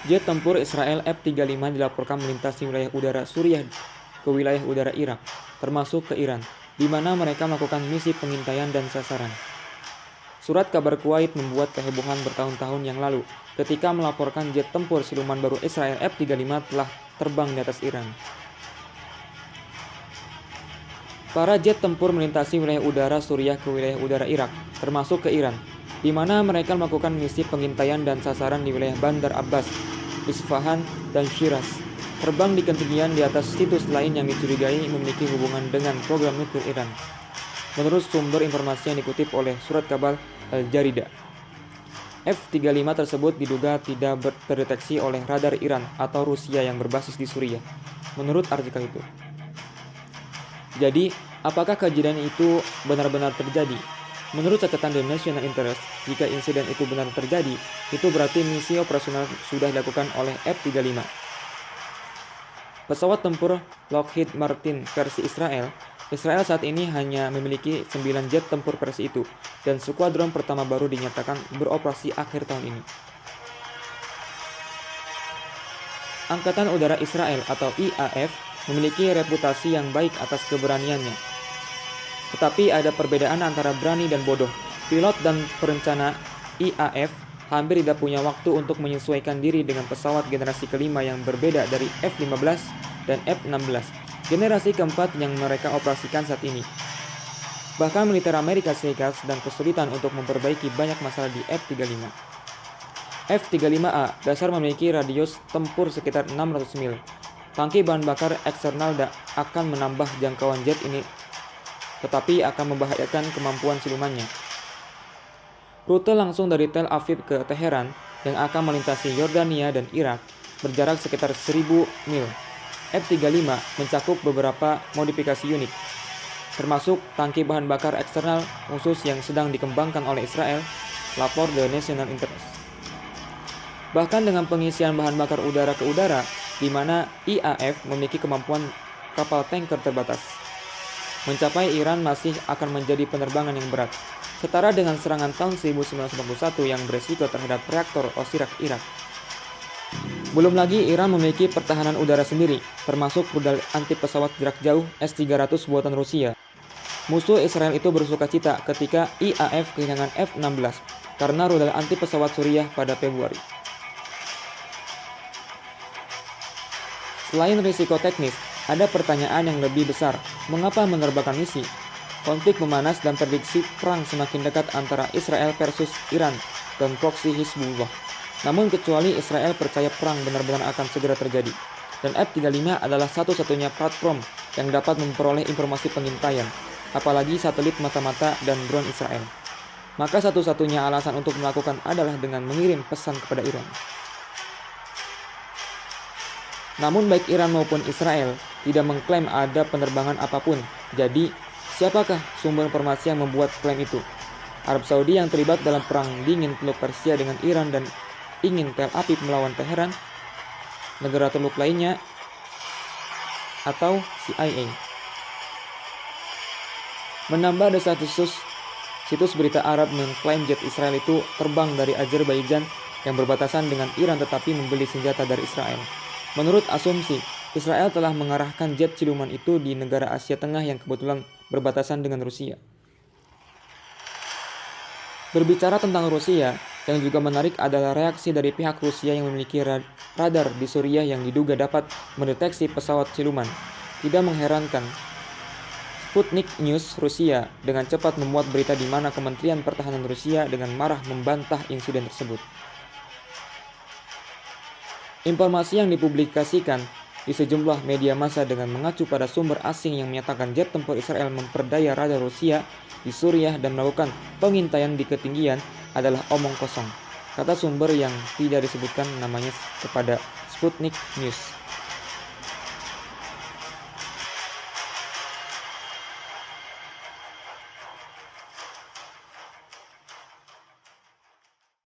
Jet tempur Israel F-35 dilaporkan melintasi wilayah udara Suriah ke wilayah udara Irak, termasuk ke Iran, di mana mereka melakukan misi pengintaian dan sasaran. Surat kabar Kuwait membuat kehebohan bertahun-tahun yang lalu ketika melaporkan jet tempur siluman baru Israel F-35 telah terbang di atas Iran. Para jet tempur melintasi wilayah udara Suriah ke wilayah udara Irak, termasuk ke Iran, di mana mereka melakukan misi pengintaian dan sasaran di wilayah Bandar Abbas, Isfahan, dan Shiraz. Terbang di ketinggian di atas situs lain yang dicurigai memiliki hubungan dengan program nuklir Iran. Menurut sumber informasi yang dikutip oleh surat kabar Al-Jarida, F-35 tersebut diduga tidak terdeteksi oleh radar Iran atau Rusia yang berbasis di Suriah, menurut artikel itu. Jadi, apakah kejadian itu benar-benar terjadi? Menurut catatan The National Interest, jika insiden itu benar terjadi, itu berarti misi operasional sudah dilakukan oleh F-35. Pesawat tempur Lockheed Martin versi Israel saat ini hanya memiliki 9 jet tempur versi itu, dan skuadron pertama baru dinyatakan beroperasi akhir tahun ini. Angkatan Udara Israel atau IAF memiliki reputasi yang baik atas keberaniannya. Tetapi ada perbedaan antara berani dan bodoh. Pilot dan perencana IAF hampir tidak punya waktu untuk menyesuaikan diri dengan pesawat generasi kelima yang berbeda dari F-15 dan F-16. Generasi keempat yang mereka operasikan saat ini. Bahkan militer Amerika Serikat sedang kesulitan untuk memperbaiki banyak masalah di F-35. F-35A dasar memiliki radius tempur sekitar 600 mil. Tangki bahan bakar eksternal akan menambah jangkauan jet ini, tetapi akan membahayakan kemampuan silumannya. Rute langsung dari Tel Aviv ke Teheran yang akan melintasi Yordania dan Irak berjarak sekitar 1000 mil. F-35 mencakup beberapa modifikasi unik, termasuk tangki bahan bakar eksternal khusus yang sedang dikembangkan oleh Israel, lapor The National Interest. Bahkan dengan pengisian bahan bakar udara ke udara, di mana IAF memiliki kemampuan kapal tanker terbatas, mencapai Iran masih akan menjadi penerbangan yang berat, setara dengan serangan tahun 1991 yang beresiko terhadap reaktor Osirak Irak. Belum lagi Iran memiliki pertahanan udara sendiri, termasuk rudal anti pesawat jarak jauh S-300 buatan Rusia. Musuh Israel itu bersukacita ketika IAF kehilangan F-16 karena rudal anti pesawat Suriah pada Februari. Selain risiko teknis, ada pertanyaan yang lebih besar. Mengapa menerbangkan misi? Konflik memanas dan prediksi perang semakin dekat antara Israel versus Iran dan proksi Hizbullah. Namun kecuali Israel percaya perang benar-benar akan segera terjadi, dan F-35 adalah satu-satunya platform yang dapat memperoleh informasi pengintaian, apalagi satelit mata-mata dan drone Israel. Maka satu-satunya alasan untuk melakukan adalah dengan mengirim pesan kepada Iran. Namun baik Iran maupun Israel tidak mengklaim ada penerbangan apapun. Jadi, siapakah sumber informasi yang membuat klaim itu? Arab Saudi yang terlibat dalam perang dingin Teluk Persia dengan Iran dan ingin Tel Aviv melawan Teheran, negara teluk lainnya, atau CIA. Menambah desas-desus, situs berita Arab mengklaim jet Israel itu terbang dari Azerbaijan yang berbatasan dengan Iran tetapi membeli senjata dari Israel. Menurut asumsi, Israel telah mengarahkan jet siluman itu di negara Asia Tengah yang kebetulan berbatasan dengan Rusia. Berbicara tentang Rusia, yang juga menarik adalah reaksi dari pihak Rusia yang memiliki radar di Suriah yang diduga dapat mendeteksi pesawat siluman. Tidak mengherankan, Sputnik News Rusia dengan cepat memuat berita di mana Kementerian Pertahanan Rusia dengan marah membantah insiden tersebut. Informasi yang dipublikasikan di sejumlah media massa dengan mengacu pada sumber asing yang menyatakan jet tempur Israel memperdaya radar Rusia di Suriah dan melakukan pengintaian di ketinggian adalah omong kosong, kata sumber yang tidak disebutkan namanya kepada Sputnik News.